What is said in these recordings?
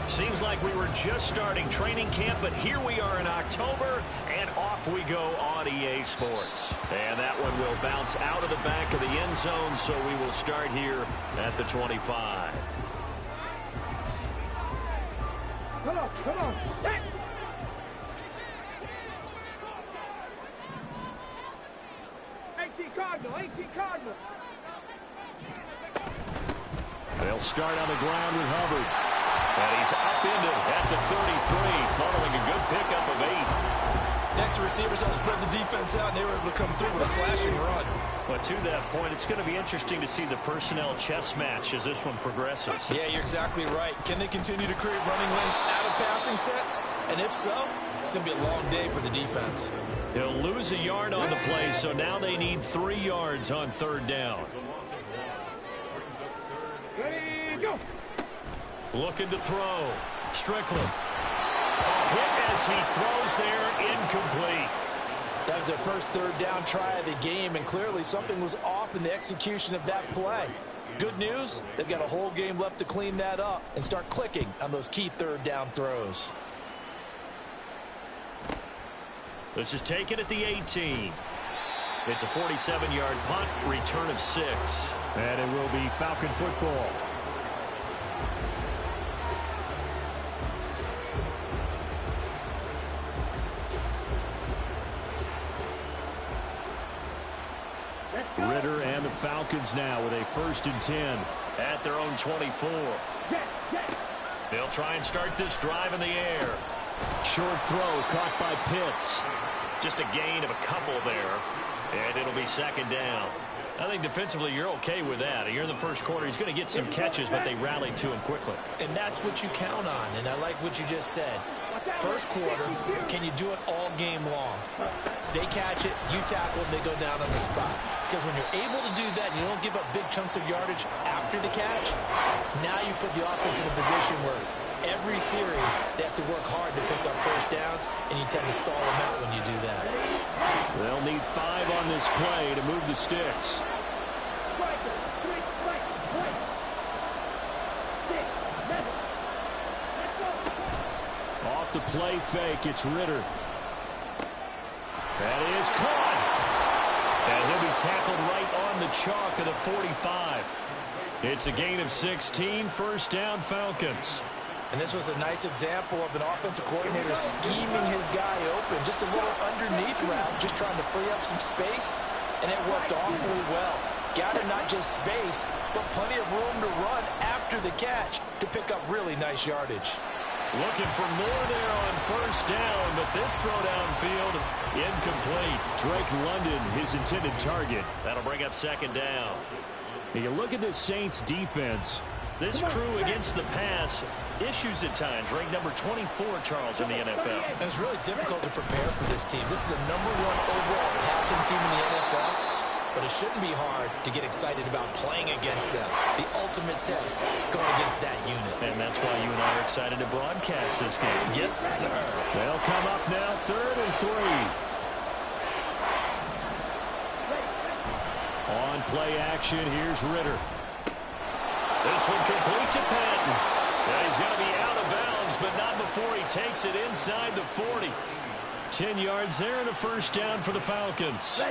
Seems like we were just starting training camp, but here we are in October, and off we go on EA Sports. And that one will bounce out of the back of the end zone, so we will start here at the 25. Come on, come on. Hey. 18 Cardinal. They'll start on the ground with Hubbard. And he's upended at the 33, following a good pickup of 8. Next, receivers help spread the defense out, and they were able to come through with a slashing run. But to that point, it's going to be interesting to see the personnel chess match as this one progresses. Yeah, you're exactly right. Can they continue to create running lanes out of passing sets? And if so, it's going to be a long day for the defense. They'll lose a yard on the play, so now they need 3 yards on 3rd down. Ready, go. Looking to throw. Strickland. A hit as he throws there, incomplete. That was their first 3rd down try of the game, and clearly something was off in the execution of that play. Good news, they've got a whole game left to clean that up and start clicking on those key 3rd down throws. This is taken at the 18. It's a 47-yard punt, return of 6. And it will be Falcon football. Ritter and the Falcons now with a 1st and 10 at their own 24. They'll try and start this drive in the air. Short throw caught by Pitts. Just a gain of a couple there, and it'll be 2nd down. I think defensively you're okay with that. Here in the first quarter, he's going to get some catches, but they rallied to him quickly. And that's what you count on, and I like what you just said. First quarter, can you do it all game long? They catch it, you tackle them, they go down on the spot. Because when you're able to do that, and you don't give up big chunks of yardage after the catch, now you put the offense in a position where every series they have to work hard to pick up 1st downs, and you tend to stall them out when you do that. They'll need 5 on this play to move the sticks. Off the play fake, it's Ritter. That is caught. And he'll be tackled right on the chalk of the 45. It's a gain of 16, 1st down Falcons. And this was a nice example of an offensive coordinator scheming his guy open. Just a little underneath route, just trying to free up some space, and it worked awfully well. Got him not just space, but plenty of room to run after the catch to pick up really nice yardage. Looking for more there on 1st down, but this throw downfield, incomplete. Drake London, his intended target. That'll bring up 2nd down. Now you look at the Saints defense. This crew against the pass, issues at times. Ranked number 24, Charles, in the NFL. And it's really difficult to prepare for this team. This is the #1 overall passing team in the NFL. But it shouldn't be hard to get excited about playing against them. The ultimate test going against that unit. And that's why you and I are excited to broadcast this game. Yes, sir. They'll come up now, 3rd and 3. On play action, here's Ritter. This one complete to Patton. And he's going to be out of bounds, but not before he takes it inside the 40. 10 yards there and a 1st down for the Falcons.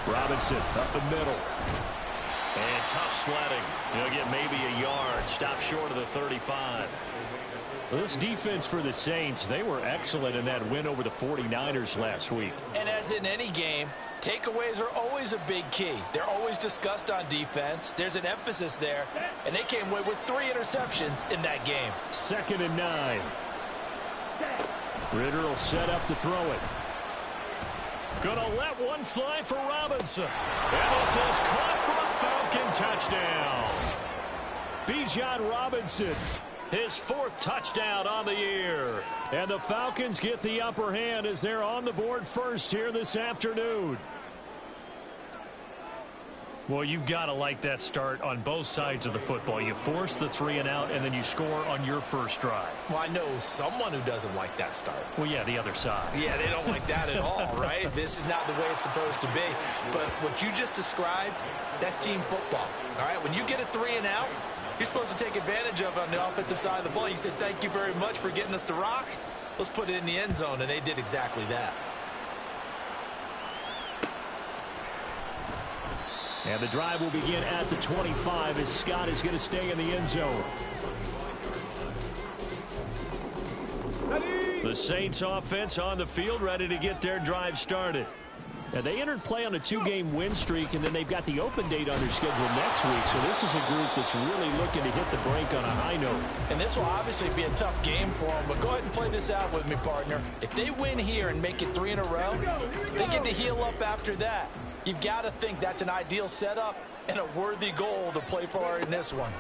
Robinson up the middle. And tough sledding. He'll get maybe a yard. Stop short of the 35. Well, this defense for the Saints, they were excellent in that win over the 49ers last week. And as in any game, takeaways are always a big key. They're always discussed on defense. There's an emphasis there, and they came away with 3 interceptions in that game. 2nd and 9. Ritter will set up to throw it. Gonna let one fly for Robinson. And this is caught for a Falcon touchdown. Bijan Robinson, his 4th touchdown on the year. And the Falcons get the upper hand as they're on the board first here this afternoon. Well, you've got to like that start on both sides of the football. You force the 3 and out, and then you score on your first drive. Well, I know someone who doesn't like that start. Well, yeah, the other side. Yeah, they don't like that at all, right? This is not the way it's supposed to be. But what you just described, that's team football. All right, when you get a 3 and out, you're supposed to take advantage of it on the offensive side of the ball. You said, thank you very much for getting us the rock. Let's put it in the end zone, and they did exactly that. And the drive will begin at the 25 as Scott is going to stay in the end zone. The Saints offense on the field ready to get their drive started. And they entered play on a 2-game win streak, and then they've got the open date on their schedule next week. So this is a group that's really looking to hit the break on a high note. And this will obviously be a tough game for them, but go ahead and play this out with me, partner. If they win here and make it 3 in a row, they get to heal up after that. You've got to think that's an ideal setup and a worthy goal to play for in this one.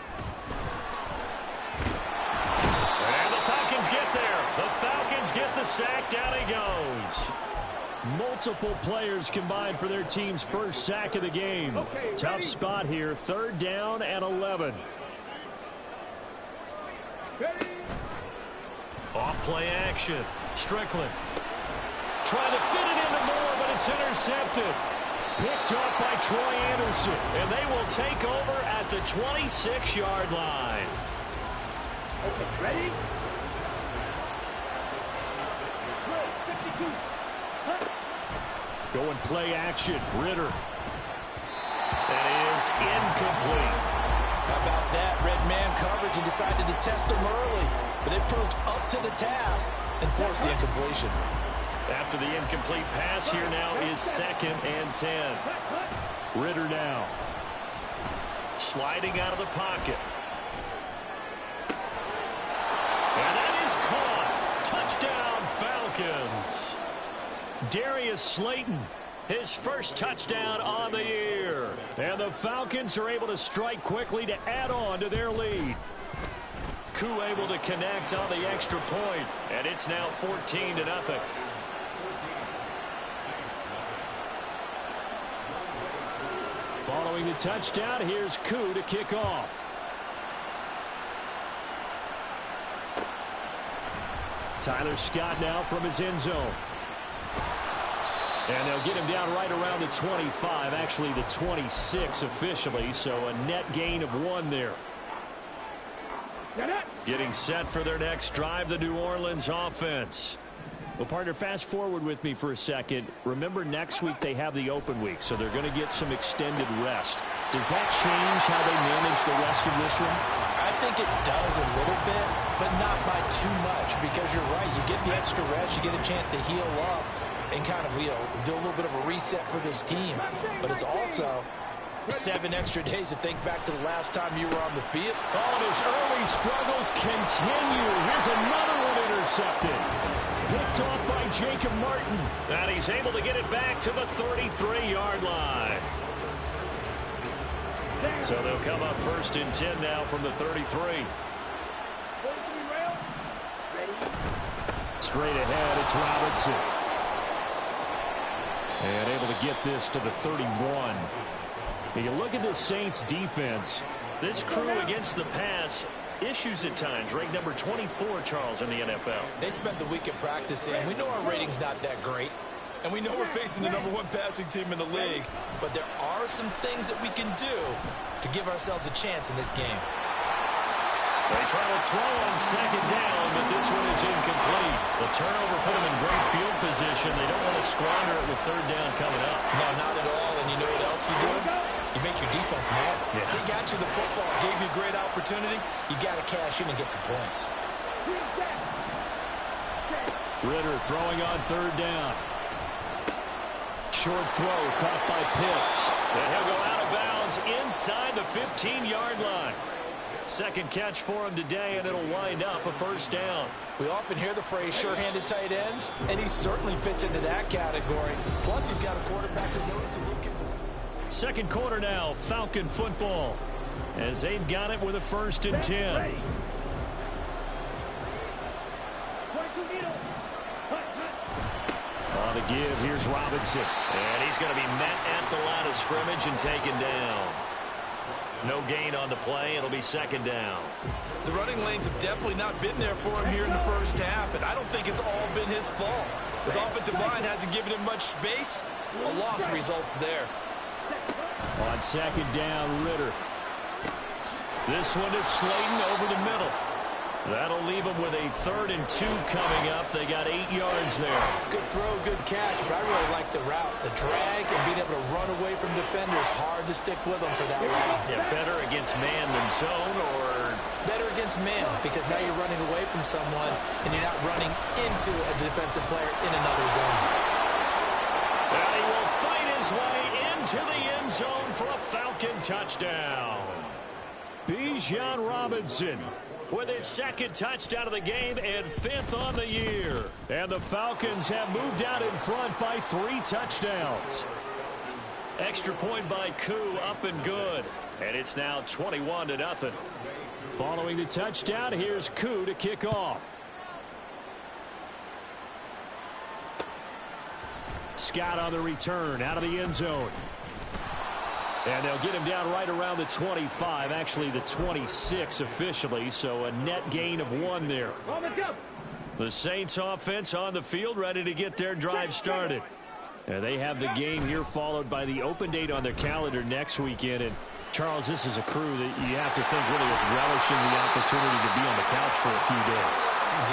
And the Falcons get there. The Falcons get the sack. Down he goes. Multiple players combined for their team's first sack of the game. Okay, tough ready? spot here. 3rd down and 11. Ready? Off play action. Strickland. Trying to fit it into Moore, but it's intercepted. Picked up by Troy Anderson. And they will take over at the 26-yard line. Okay, ready? Good, 52. Going play action. Ritter. That is incomplete. How about that? Red man coverage and decided to test them early, but they proved up to the task and forced the incompletion. After the incomplete pass, here now is 2nd and 10. Ritter now. Sliding out of the pocket. And that is caught. Touchdown, Falcons. Darius Slayton, his first touchdown on the year. And the Falcons are able to strike quickly to add on to their lead. Koo able to connect on the extra point, and it's now 14-0. Following the touchdown, here's Koo to kick off. Tyler Scott now from his end zone. And they'll get him down right around the 25, actually the 26 officially, so a net gain of 1 there. Getting set for their next drive, the New Orleans offense. Well, partner, fast forward with me for a second. Remember, next week they have the open week, so they're going to get some extended rest. Does that change how they manage the rest of this one? I think it does a little bit, but not by too much, because you're right. You get the extra rest, you get a chance to heal up and kind of, do a little bit of a reset for this team. But it's also 7 extra days to think back to the last time you were on the field. Oh, and his early struggles continue. Here's another one intercepted. Picked off by Jacob Martin. And he's able to get it back to the 33-yard line. So they'll come up 1st and 10 now from the 33. Straight ahead, it's Robinson. And able to get this to the 31. You look at the Saints defense. This crew against the pass, issues at times. Ranked number 24, Charles, in the NFL. They spent the week at practice, and we know our rating's not that great. And we know we're facing the #1 passing team in the league. But there are some things that we can do to give ourselves a chance in this game. They try to throw on 2nd down, but this one is incomplete. The turnover put them in great field position. They don't want to squander it with 3rd down coming up. No, not at all. And you know what else you do? You make your defense mad. Yeah. They got you the football, gave you a great opportunity. You got to cash in and get some points. Ritter throwing on 3rd down. Short throw caught by Pitts. And he'll go out of bounds inside the 15-yard line. 2nd catch for him today, and it'll wind up a 1st down. We often hear the phrase sure-handed tight ends, and he certainly fits into that category. Plus, he's got a quarterback who knows to look his... 2nd quarter now, Falcon football, as they've got it with a 1st and 10. On On the give, here's Robinson. And he's going to be met at the line of scrimmage and taken down. No gain on the play. It'll be second down. The running lanes have definitely not been there for him here in the first half, and I don't think it's all been his fault. His offensive line hasn't given him much space. A loss results there. On second down, Ritter. This one is Slayton over the middle. That'll leave them with a 3rd and 2 coming up. They got 8 yards there. Good throw, good catch, but I really like the route. The drag and being able to run away from defenders, hard to stick with them for that long. Yeah, better against man than zone, or better against man, because now you're running away from someone and you're not running into a defensive player in another zone. And he will fight his way into the end zone for a Falcon touchdown. Bijan Robinson with his 2nd touchdown of the game and 5th on the year. And the Falcons have moved out in front by 3 touchdowns. Extra point by Koo, up and good. And it's now 21-0. Following the touchdown, here's Koo to kick off. Scott on the return, out of the end zone. And they'll get him down right around the 25, actually the 26 officially, so a net gain of 1 there. The Saints offense on the field, ready to get their drive started. And they have the game here followed by the open date on their calendar next weekend. And Charles, this is a crew that you have to think really is relishing the opportunity to be on the couch for a few days.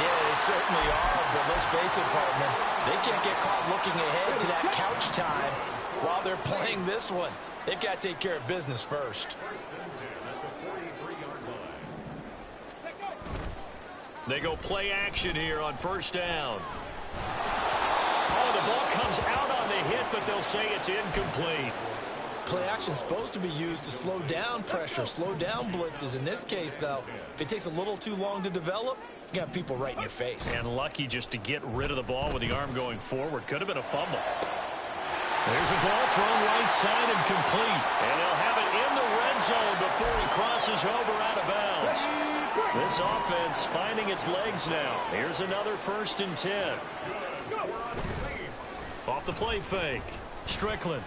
Yeah, they certainly are, but let's face it, partner, they can't get caught looking ahead to that couch time while they're playing this one. They've got to take care of business first. They go play action here on first down. Oh, the ball comes out on the hit, but they'll say it's incomplete. Play action is supposed to be used to slow down pressure, slow down blitzes. In this case, though, if it takes a little too long to develop, you got people right in your face. And lucky just to get rid of the ball with the arm going forward. Could have been a fumble. There's a ball thrown right side and complete. And they'll have it in the red zone before he crosses over out of bounds. This offense finding its legs now. Here's another 1st and 10. Off the play fake. Strickland.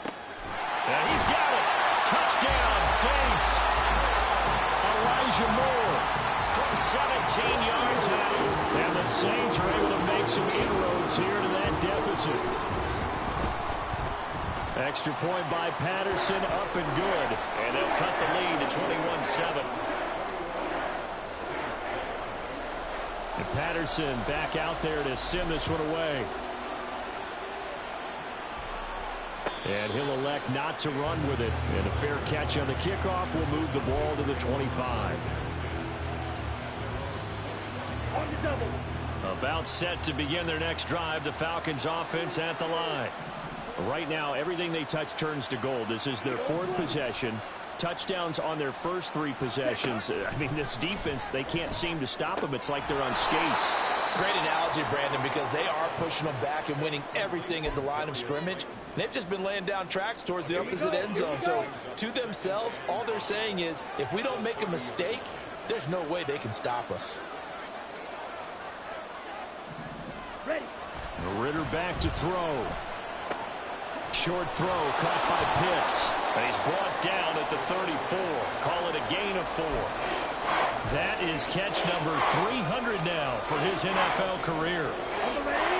And he's got it. Touchdown, Saints. Elijah Moore from 17 yards out. And the Saints are able to make some inroads here to that deficit. Extra point by Patterson, up and good. And they'll cut the lead to 21-7. And Patterson back out there to send this one away. And he'll elect not to run with it. And a fair catch on the kickoff will move the ball to the 25. About set to begin their next drive. The Falcons offense at the line. Right now, everything they touch turns to gold. This is their 4th possession. Touchdowns on their first 3 possessions. I mean, this defense, they can't seem to stop them. It's like they're on skates. Great analogy, Brandon, because they are pushing them back and winning everything at the line of scrimmage. They've just been laying down tracks towards the opposite end zone. So, to themselves, all they're saying is, if we don't make a mistake, there's no way they can stop us. Ritter back to throw. Short throw caught by Pitts. And he's brought down at the 34. Call it a gain of 4. That is catch number 300 now for his NFL career.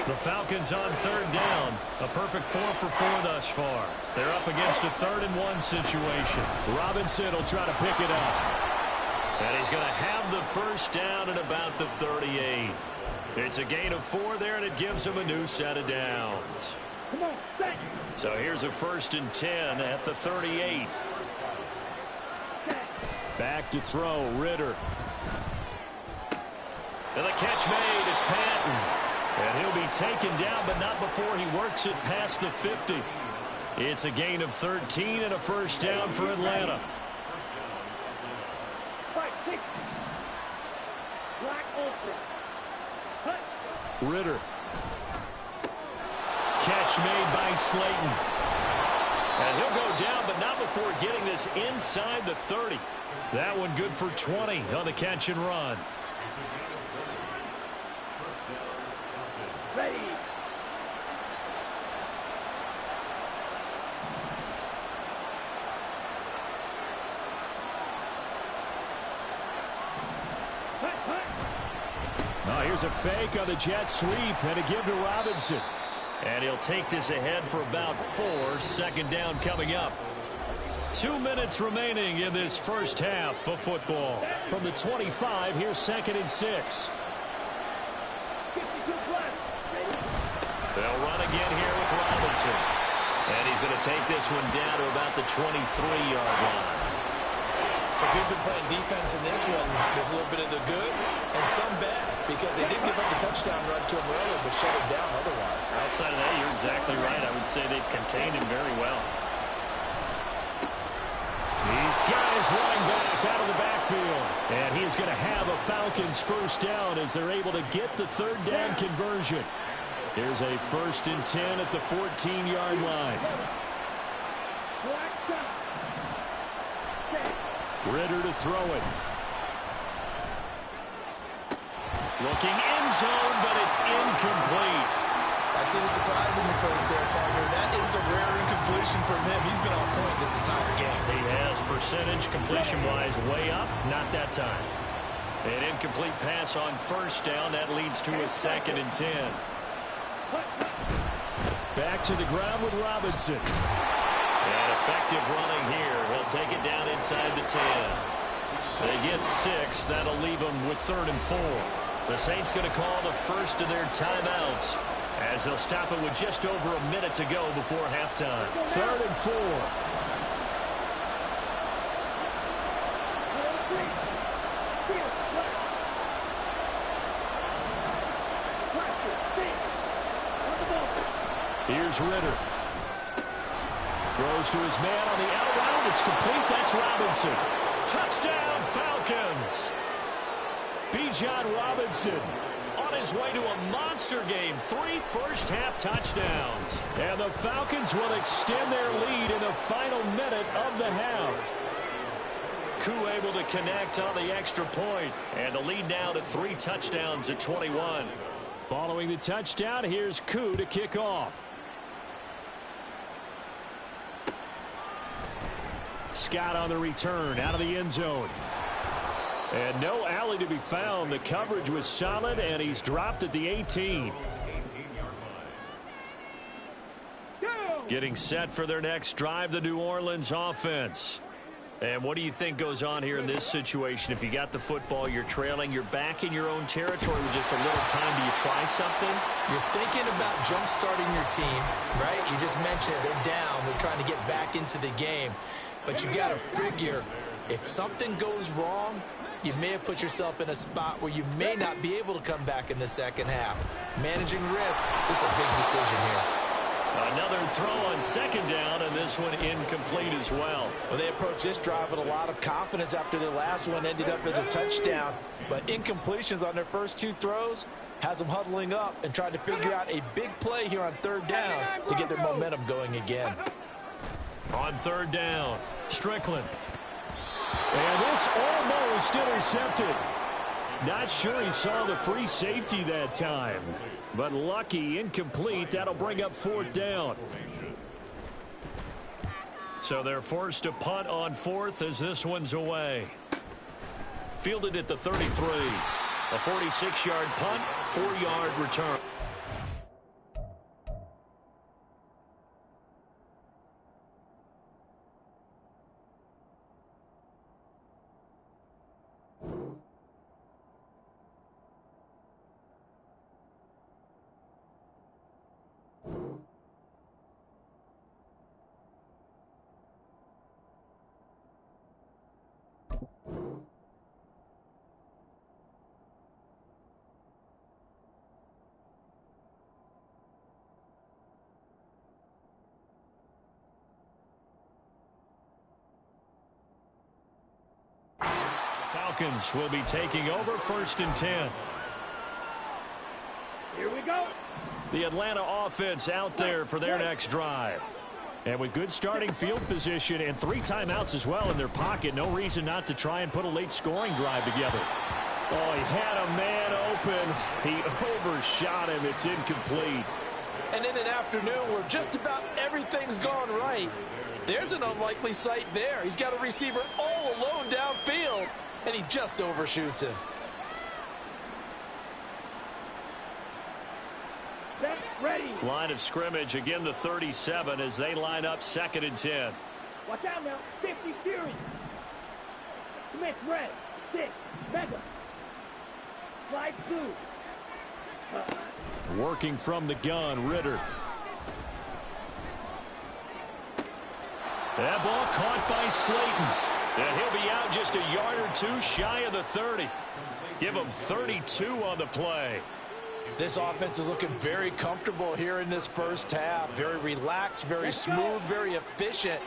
The Falcons on 3rd down. A perfect 4 for 4 thus far. They're up against a 3rd and 1 situation. Robinson will try to pick it up. And he's going to have the first down at about the 38. It's a gain of 4 there, and it gives him a new set of downs. So here's a 1st and 10 at the 38. Back to throw, Ritter. And the catch made, it's Patton. And he'll be taken down, but not before he works it past the 50. It's a gain of 13 and a first down for Atlanta. Ritter. Catch made by Slayton. And he'll go down, but not before getting this inside the 30. That one good for 20 on the catch and run. Here's a fake on the jet sweep and a give to Robinson. And he'll take this ahead for about 4. Second down coming up. 2 minutes remaining in this first half of football. From the 25, here's 2nd and 6. They'll run again here with Robinson. And he's going to take this one down to about the 23-yard line. So if you've been playing defense in this one, there's a little bit of the good and some bad, because they did give up the touchdown run to him earlier, but shut him down otherwise. Outside of that, you're exactly right. I would say they've contained him very well. These guys running back out of the backfield. And he is going to have a Falcons first down as they're able to get the 3rd down conversion. Here's a 1st and 10 at the 14-yard line. Ritter to throw it. Looking end zone, but it's incomplete. I see the surprise in your face there, partner. That is a rare incompletion from him. He's been on point this entire game. He has percentage completion-wise way up. Not that time. An incomplete pass on 1st down. That leads to a 2nd and 10. Back to the ground with Robinson. And effective running here. He'll take it down inside the 10. They get 6. That'll leave them with 3rd and 4. The Saints going to call the first of their timeouts as they'll stop it with just over a minute to go before halftime. 3rd and 4. Here's Ritter. Throws to his man on the out route. It's complete. That's Robinson. Touchdown, Falcons. Bijan Robinson on his way to a monster game. 3 first-half touchdowns. And the Falcons will extend their lead in the final minute of the half. Koo able to connect on the extra point. And the lead now to 3 touchdowns at 21. Following the touchdown, here's Koo to kick off. Scott on the return out of the end zone. And no alley to be found. The coverage was solid, and he's dropped at the 18. Getting set for their next drive, the New Orleans offense. And what do you think goes on here in this situation? If you got the football, you're trailing, you're back in your own territory with just a little time. Do you try something? You're thinking about jump-starting your team, right? You just mentioned it. They're down. They're trying to get back into the game. But you got to figure, if something goes wrong, you may have put yourself in a spot where you may not be able to come back in the second half. Managing risk, this is a big decision here. Another throw on 2nd down, and this one incomplete as well. Well, they approached this drive with a lot of confidence after their last one ended up as a touchdown. But incompletions on their first 2 throws has them huddling up and trying to figure out a big play here on 3rd down to get their momentum going again. On 3rd down, Strickland. And this almost intercepted. Not sure he saw the free safety that time. But lucky, incomplete. That'll bring up 4th down. So they're forced to punt on 4th as this one's away. Fielded at the 33. A 46-yard punt, 4-yard return. Falcons will be taking over 1st and 10. Here we go. The Atlanta offense out there for their next drive. And with good starting field position and 3 timeouts as well in their pocket, no reason not to try and put a late scoring drive together. Oh, he had a man open. He overshot him. It's incomplete. And in an afternoon where just about everything's gone right, there's an unlikely sight there. He's got a receiver all alone downfield, and he just overshoots him. Ready. Line of scrimmage, again the 37 as they line up 2nd and 10. Watch out now. 50 Fury. Commit red. 6. Mega. Slide 2. Working from the gun, Ritter. That ball caught by Slayton. And he'll be out just a yard or two shy of the 30. Give him 32 on the play. This offense is looking very comfortable here in this first half. Very relaxed, very smooth, very efficient.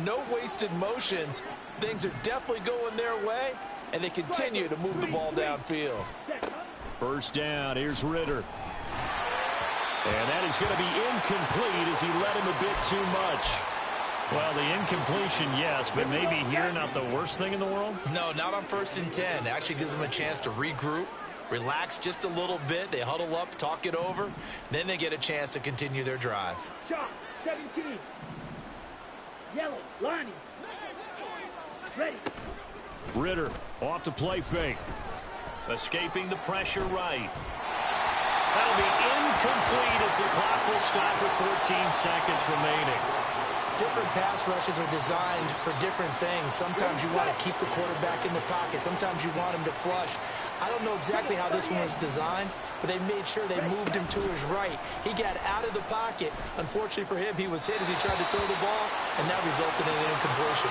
No wasted motions. Things are definitely going their way, and they continue to move the ball downfield. First down, here's Ritter. And that is going to be incomplete as he led him a bit too much. Well, the incompletion, yes, but maybe here not the worst thing in the world? No, not on 1st and 10. It actually gives them a chance to regroup, relax just a little bit. They huddle up, talk it over. Then they get a chance to continue their drive. Shot, 17. Yellow, Lonnie. Ready. Ritter off the play fake. Escaping the pressure right. That'll be incomplete as the clock will stop with 14 seconds remaining. Different pass rushes are designed for different things. Sometimes you want to keep the quarterback in the pocket. Sometimes you want him to flush. I don't know exactly how this one was designed, but they made sure they moved him to his right. He got out of the pocket. Unfortunately for him, he was hit as he tried to throw the ball, and that resulted in an incompletion.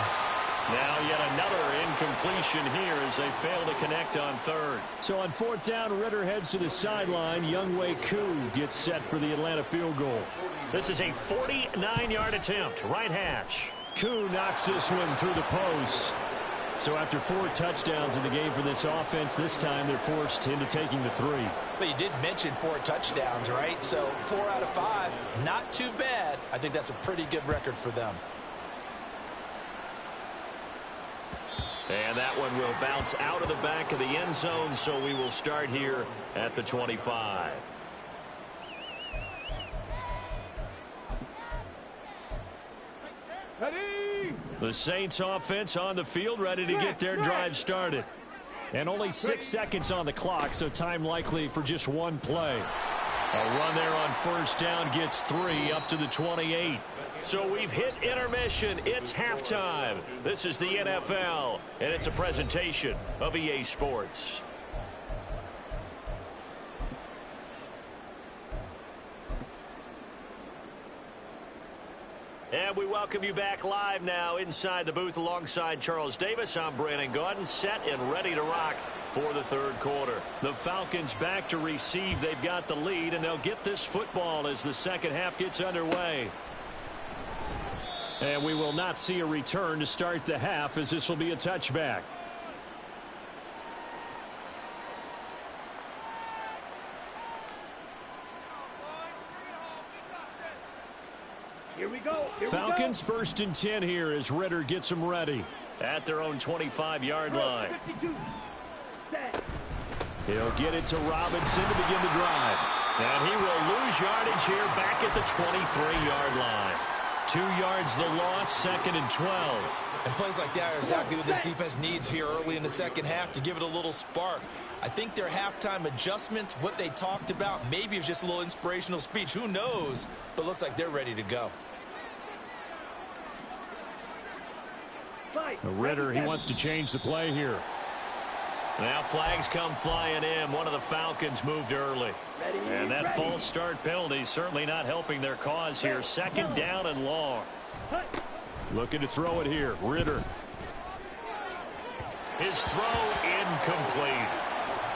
Now yet another incompletion here as they fail to connect on 3rd. So on 4th down, Ritter heads to the sideline. Younghoe Koo gets set for the Atlanta field goal. This is a 49-yard attempt, right hash. Koo knocks this one through the post. So after 4 touchdowns in the game for this offense, this time they're forced into taking the 3. But you did mention 4 touchdowns, right? So 4 out of 5, not too bad. I think that's a pretty good record for them. And that one will bounce out of the back of the end zone, so we will start here at the 25. Ready. The Saints offense on the field, ready to get their drive started. And only 6 seconds on the clock, so time likely for just one play. A run there on 1st down gets 3 up to the 28. So we've hit intermission. It's halftime. This is the NFL, and it's a presentation of EA Sports. And we welcome you back live now inside the booth alongside Charles Davis. I'm Brandon Gaudin, set and ready to rock for the 3rd quarter. The Falcons back to receive. They've got the lead, and they'll get this football as the 2nd half gets underway. And we will not see a return to start the half as this will be a touchback. Here we go. Falcons 1st and 10 here as Ritter gets them ready at their own 25-yard line. 52. Set. He'll get it to Robinson to begin the drive. And he will lose yardage here back at the 23-yard line. 2 yards the loss, 2nd and 12. And plays like that are exactly what this defense needs here early in the 2nd half to give it a little spark. I think their halftime adjustments, what they talked about, maybe it was just a little inspirational speech. Who knows? But looks like they're ready to go. Ritter, he wants to change the play here. Now flags come flying in. One of the Falcons moved early. And that false start penalty certainly not helping their cause here. 2nd down and long. Looking to throw it here. Ritter. His throw incomplete.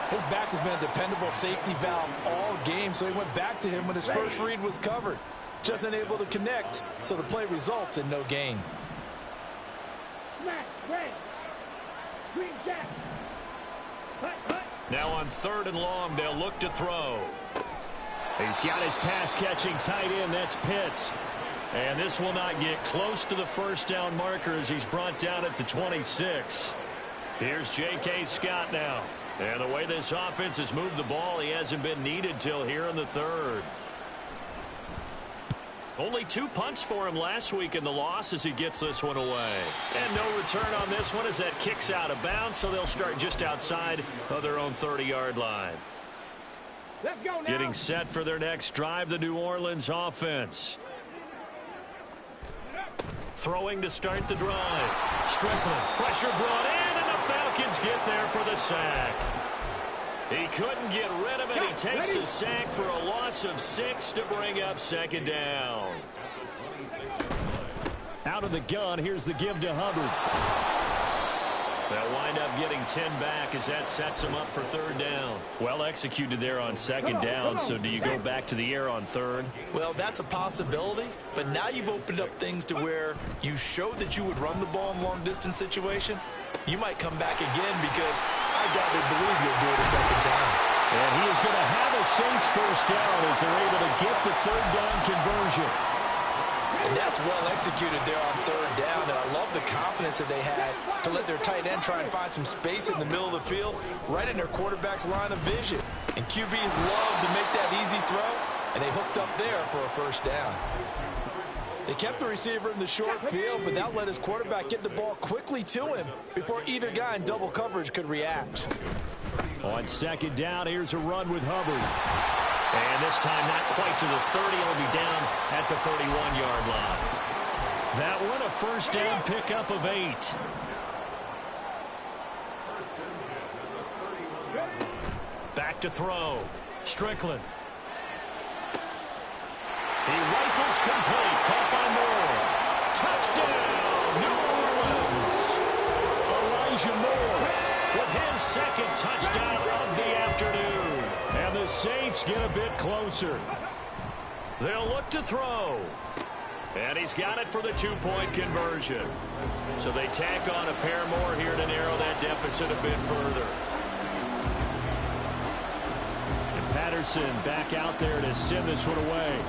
His back has been a dependable safety valve all game, so he went back to him when his first read was covered. Just unable to connect, so the play results in no gain. Now on 3rd and long, they'll look to throw. He's got his pass-catching tight end. That's Pitts. And this will not get close to the 1st down marker as he's brought down at the 26. Here's J.K. Scott now. And the way this offense has moved the ball, he hasn't been needed till here in the 3rd. Only 2 punts for him last week in the loss as he gets this one away. And no return on this one as that kicks out of bounds, so they'll start just outside of their own 30-yard line. Let's go now. Getting set for their next drive, the New Orleans offense. Throwing to start the drive. Strickland, pressure brought in, and the Falcons get there for the sack. He couldn't get rid of it. He takes a sack for a loss of 6 to bring up second down. Out of the gun, here's the give to Hubbard. They'll wind up getting 10 back as that sets them up for third down. Well executed there on second down, so do you go back to the air on third? Well, that's a possibility, but now you've opened up things to where you showed that you would run the ball in long-distance situation. You might come back again because I doubt they believe you'll do it a second time. And he is going to have a Saints first down as they're able to get the third down conversion. And that's well executed there on third down, and I love the confidence that they had to let their tight end try and find some space in the middle of the field, right in their quarterback's line of vision. And QBs love to make that easy throw, and they hooked up there for a first down. They kept the receiver in the short field, but that let his quarterback get the ball quickly to him before either guy in double coverage could react. On second down, here's a run with Hubbard. And this time not quite to the 30. It'll be down at the 31-yard line. That one a first down pickup of 8. Back to throw. Strickland. He rifles complete. Caught by Moore. Touchdown, New Orleans. Elijah Moore with his second touchdown of the afternoon. And the Saints get a bit closer. They'll look to throw. And he's got it for the two-point conversion. So they tack on a pair more here to narrow that deficit a bit further. And Patterson back out there to send this one away.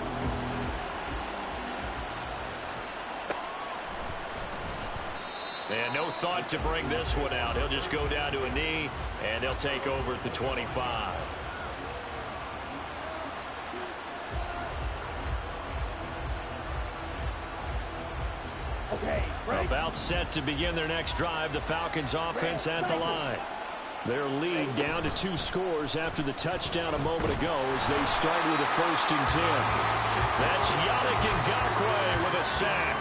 And no thought to bring this one out. He'll just go down to a knee, and they'll take over at the 25. Okay, right. About set to begin their next drive, the Falcons offense at the line. Their lead down to 2 scores after the touchdown a moment ago as they start with a 1st and 10. That's Yannick Ngakoue with a sack.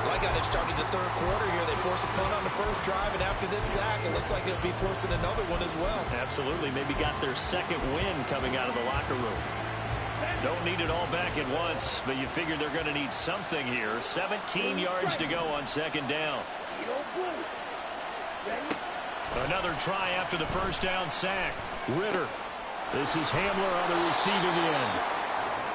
Like how they've started the third quarter here. They force a punt on the first drive, and after this sack, it looks like they'll be forcing another one as well. Absolutely. Maybe got their second win coming out of the locker room. Don't need it all back at once, but you figure they're going to need something here. 17 yards to go on second down. Another try after the first down sack. Ritter. This is Hamler on the receiving end.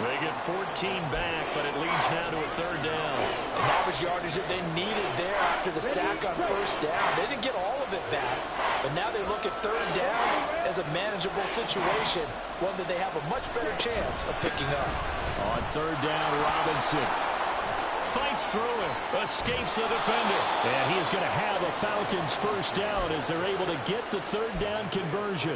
They get 14 back, but it leads now to a third down. And that was yardage that they needed there after the sack on first down. They didn't get all of it back, but now they look at third down as a manageable situation, one that they have a much better chance of picking up. On third down, Robinson fights through him, escapes the defender, and he is going to have a Falcons first down as they're able to get the third down conversion.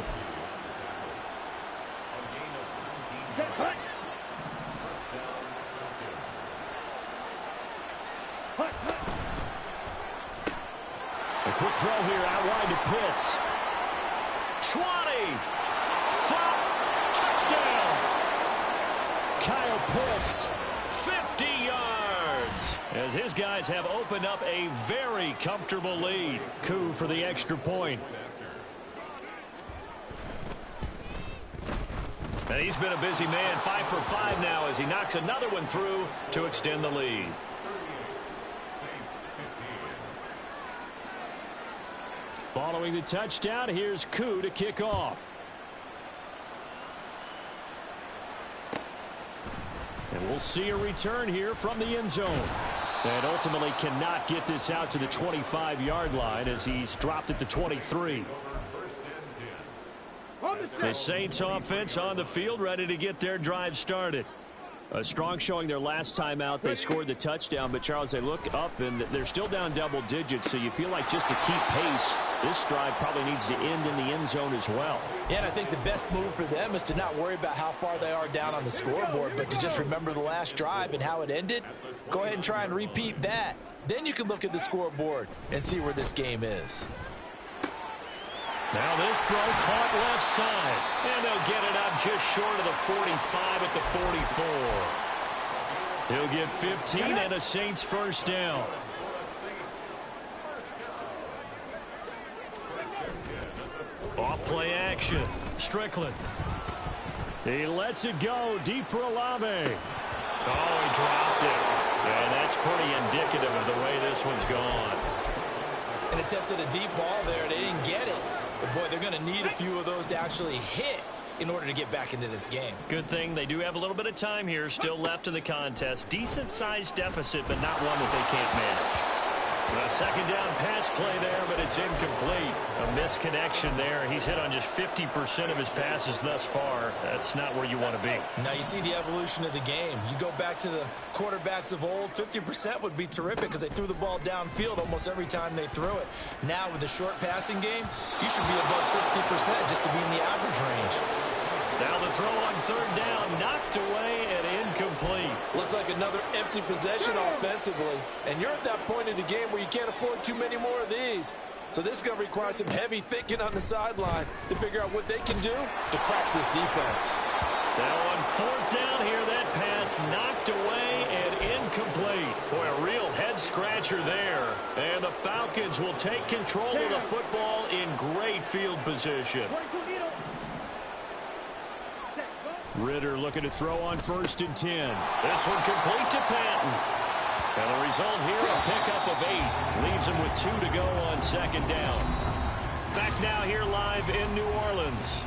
A quick throw here out wide to Pitts. 20. Touchdown. Kyle Pitts, 50 yards. As his guys have opened up a very comfortable lead. Coup for the extra point. And he's been a busy man, 5 for 5 now as he knocks another one through to extend the lead. Following the touchdown, here's Koo to kick off. And we'll see a return here from the end zone. And ultimately cannot get this out to the 25-yard line as he's dropped at the 23. The Saints offense on the field ready to get their drive started. A strong showing their last time out. They scored the touchdown, but Charles, they look up and they're still down double digits, so you feel like just to keep pace, this drive probably needs to end in the end zone as well. Yeah, and I think the best move for them is to not worry about how far they are down on the scoreboard, but to just remember the last drive and how it ended. Go ahead and try and repeat that. Then you can look at the scoreboard and see where this game is. Now this throw caught left side. And they'll get it up just short of the 45 at the 44. He'll get 15 and a Saints first down. Off play action. Strickland. He lets it go deep for Olave. Oh, he dropped it. And that's pretty indicative of the way this one's gone. An attempt at a deep ball there. They didn't get it. But, boy, they're going to need a few of those to actually hit in order to get back into this game. Good thing they do have a little bit of time here still left in the contest. Decent-sized deficit, but not one that they can't manage. A second down pass play there, but it's incomplete. A misconnection there. He's hit on just 50% of his passes thus far. That's not where you want to be. Now you see the evolution of the game. You go back to the quarterbacks of old, 50% would be terrific because they threw the ball downfield almost every time they threw it. Now with the short passing game, you should be above 60% just to be in the average range. Now the throw on third down, knocked away and incomplete. Looks like another empty possession offensively. And you're at that point in the game where you can't afford too many more of these. So this is going to require some heavy thinking on the sideline to figure out what they can do to crack this defense. Now on fourth down here, that pass knocked away and incomplete. Boy, a real head-scratcher there. And the Falcons will take control of the football in great field position. Ritter looking to throw on 1st and 10. This one complete to Patton. And the result here, a pickup of 8. Leaves him with 2 to go on second down. Back now here live in New Orleans.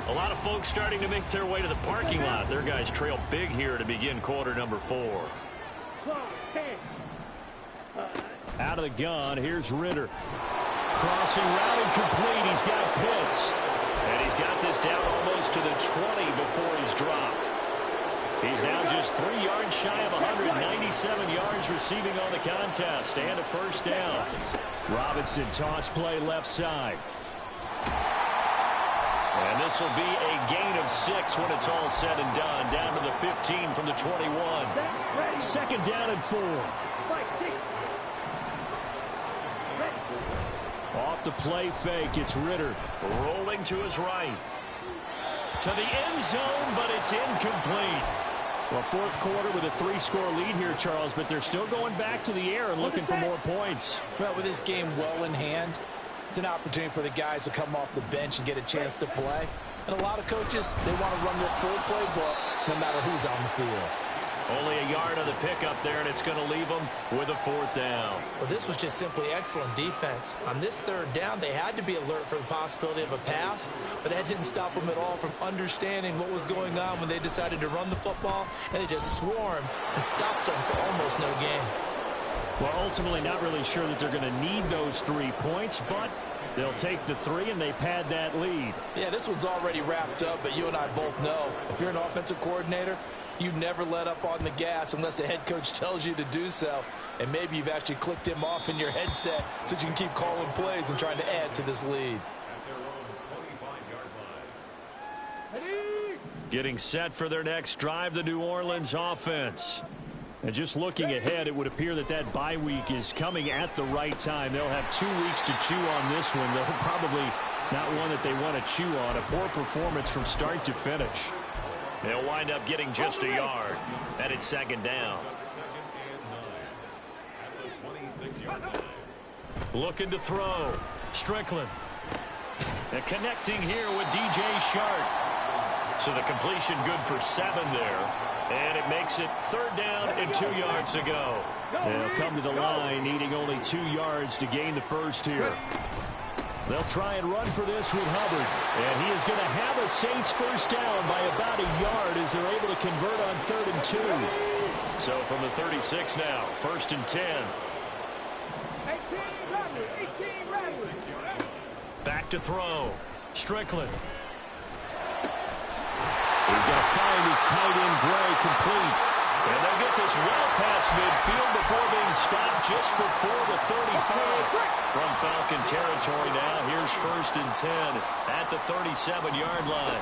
A lot of folks starting to make their way to the parking lot. Their guys trail big here to begin quarter number 4. Out of the gun, here's Ritter. Crossing route incomplete. He's got Pitts. And he's got this down almost to the 20 before he's dropped. He's now just 3 yards shy of 197 yards receiving on the contest. And a first down. Robinson toss play left side. And this will be a gain of 6 when it's all said and done. Down to the 15 from the 21. Second down and 4. Off the play fake, it's Ritter. Rolling to his right. To the end zone, but it's incomplete. Well, fourth quarter with a 3-score lead here, Charles, but they're still going back to the air and looking for more points. Well, with this game well in hand, it's an opportunity for the guys to come off the bench and get a chance to play. And a lot of coaches, they want to run their full playbook no matter who's on the field. Only a yard of the pickup there, and it's going to leave them with a 4th down. Well, this was just simply excellent defense. On this third down, they had to be alert for the possibility of a pass, but that didn't stop them at all from understanding what was going on when they decided to run the football, and they just swarmed and stopped them for almost no gain. Well, ultimately not really sure that they're going to need those 3 points, but they'll take the 3 and they pad that lead. Yeah, this one's already wrapped up, but you and I both know if you're an offensive coordinator, you never let up on the gas unless the head coach tells you to do so. And maybe you've actually clicked him off in your headset so you can keep calling plays and trying to add to this lead. Getting set for their next drive, the New Orleans offense. And just looking ahead, it would appear that that bye week is coming at the right time. They'll have 2 weeks to chew on this one. They'll probably not one that they want to chew on. A poor performance from start to finish. They'll wind up getting just a yard. And it's second down. Looking to throw. Strickland. And connecting here with DJ Sharp. So the completion good for 7 there. And it makes it 3rd down and 2 yards to go. They'll come to the line needing only 2 yards to gain the first here. They'll try and run for this with Hubbard. And he is going to have a Saints first down by about a yard as they're able to convert on 3rd and 2. So from the 36 now, 1st and 10. Back to throw. Strickland. He's going to find his tight end Gray complete. And they'll get this well past midfield before being stopped just before the 35. From Falcon territory now, here's 1st and 10 at the 37-yard line.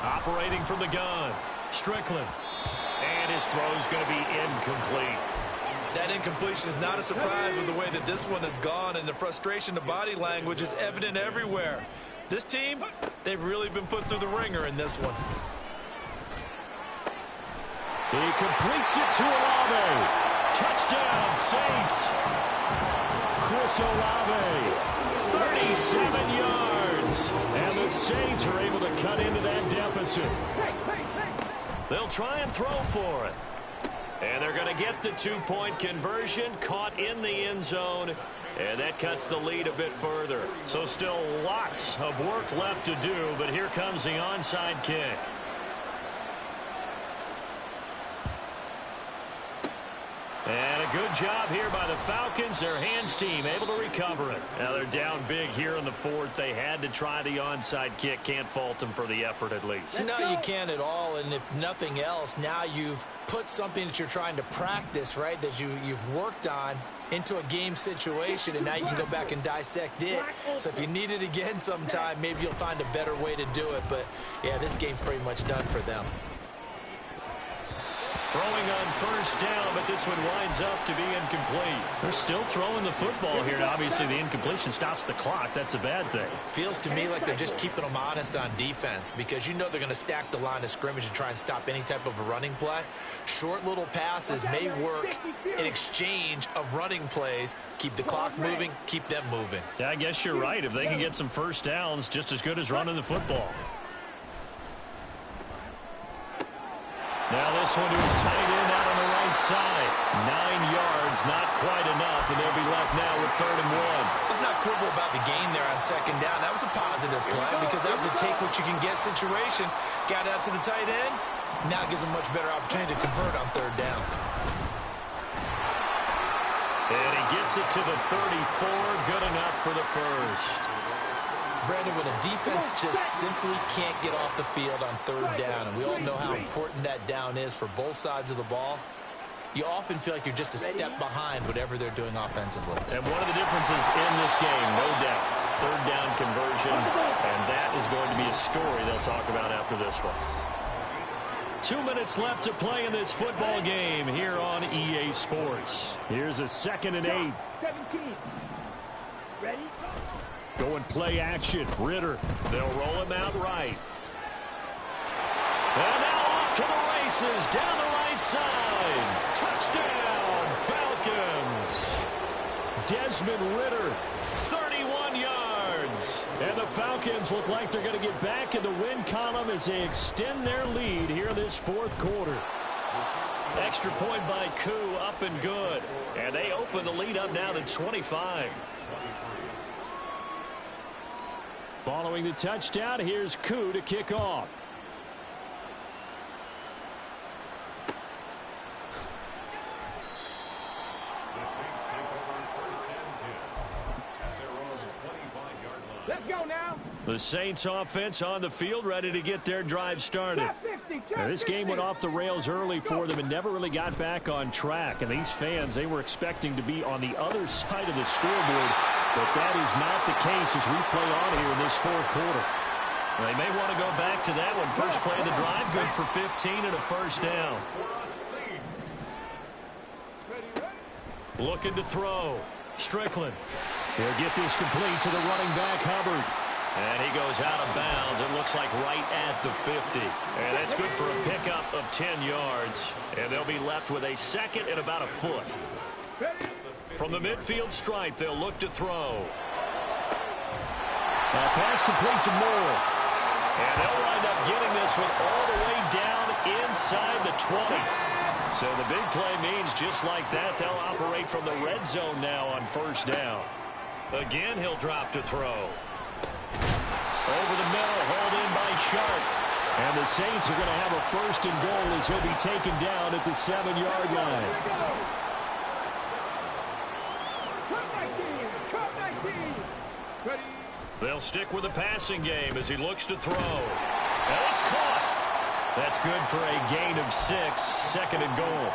Operating from the gun, Strickland. And his throw's going to be incomplete. That incompletion is not a surprise with the way that this one has gone, and the frustration, the body language is evident everywhere. This team, they've really been put through the ringer in this one. He completes it to Olave. Touchdown, Saints. Chris Olave, 37 yards. And the Saints are able to cut into that deficit. They'll try and throw for it. And they're going to get the two-point conversion, caught in the end zone. And that cuts the lead a bit further. So still lots of work left to do, but here comes the onside kick. And a good job here by the Falcons. Their hands team able to recover it. Now they're down big here in the fourth. They had to try the onside kick. Can't fault them for the effort at least. No, you can't at all. And if nothing else, now you've put something that you're trying to practice, right, that you've worked on into a game situation, and now you can go back and dissect it. So if you need it again sometime, maybe you'll find a better way to do it. But, yeah, this game's pretty much done for them. Throwing on first down, but this one winds up to be incomplete. They're still throwing the football here. Obviously, the incompletion stops the clock. That's a bad thing. Feels to me like they're just keeping them honest on defense, because you know they're going to stack the line of scrimmage and try and stop any type of a running play. Short little passes may work in exchange of running plays. Keep the clock moving, keep them moving. Yeah, I guess you're right. If they can get some first downs, just as good as running the football. Now this one is tight end out on the right side. 9 yards, not quite enough, and they'll be left now with 3rd and 1. Let's not quibble about the gain there on second down. That was a positive play because that was a take-what-you-can-get situation. Got out to the tight end. Now gives them much better opportunity to convert on 3rd down. And he gets it to the 34. Good enough for the first. Brandon, when a defense just simply can't get off the field on 3rd down, and we all know how important that down is for both sides of the ball, you often feel like you're just a step behind whatever they're doing offensively. And one of the differences in this game, no doubt, 3rd down conversion, and that is going to be a story they'll talk about after this one. 2 minutes left to play in this football game here on EA Sports. Here's a 2nd and 8. 17. Ready? Going play action. Ritter. They'll roll him out right. And now off to the races. Down the right side. Touchdown, Falcons. Desmond Ritter, 31 yards. And the Falcons look like they're going to get back in the win column as they extend their lead here in this 4th quarter. Extra point by Koo, up and good. And they open the lead up now to 25. Following the touchdown, here's Koo to kick off. The Saints take over 1st and 10 at their own 25-yard line. Let's go now. The Saints offense on the field, ready to get their drive started. Now, this game went off the rails early for them and never really got back on track. And these fans, they were expecting to be on the other side of the scoreboard, but that is not the case as we play on here in this 4th quarter. They may want to go back to that one. First play of the drive, good for 15 and a first down. Looking to throw. Strickland. He'll get this complete to the running back, Hubbard. And he goes out of bounds. It looks like right at the 50. And that's good for a pickup of 10 yards. And they'll be left with a 2nd and about a foot. From the midfield stripe, they'll look to throw. Now pass complete to Moore. And they'll wind up getting this one all the way down inside the 20. So the big play means just like that, they'll operate from the red zone now on first down. Again, he'll drop to throw. Over the middle, hauled in by Sharp. And the Saints are going to have a 1st and goal as he'll be taken down at the 7-yard line. They'll stick with the passing game as he looks to throw. And it's caught. That's good for a gain of 6, 2nd and goal.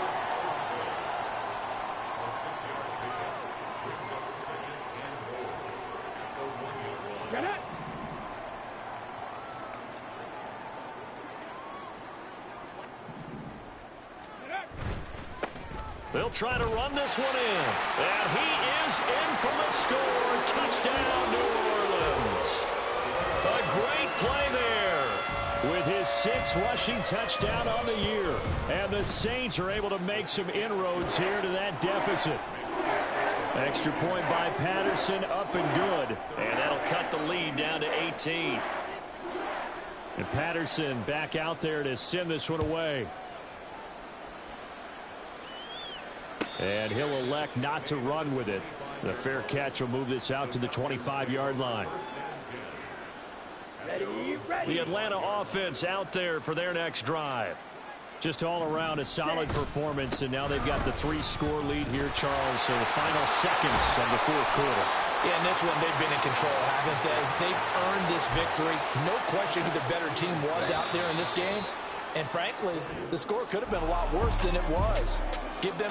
They'll try to run this one in. And he is in for the score. Touchdown, New Orleans. A great play there with his 6th rushing touchdown on the year. And the Saints are able to make some inroads here to that deficit. Extra point by Patterson, up and good. And that'll cut the lead down to 18. And Patterson back out there to send this one away. And he'll elect not to run with it. The fair catch will move this out to the 25-yard line. The Atlanta offense out there for their next drive. Just all around a solid performance, and now they've got the 3-score lead here, Charles. So the final seconds of the 4th quarter. Yeah, in this one, they've been in control, haven't they? They've earned this victory. No question who the better team was out there in this game. And frankly, the score could have been a lot worse than it was. Give them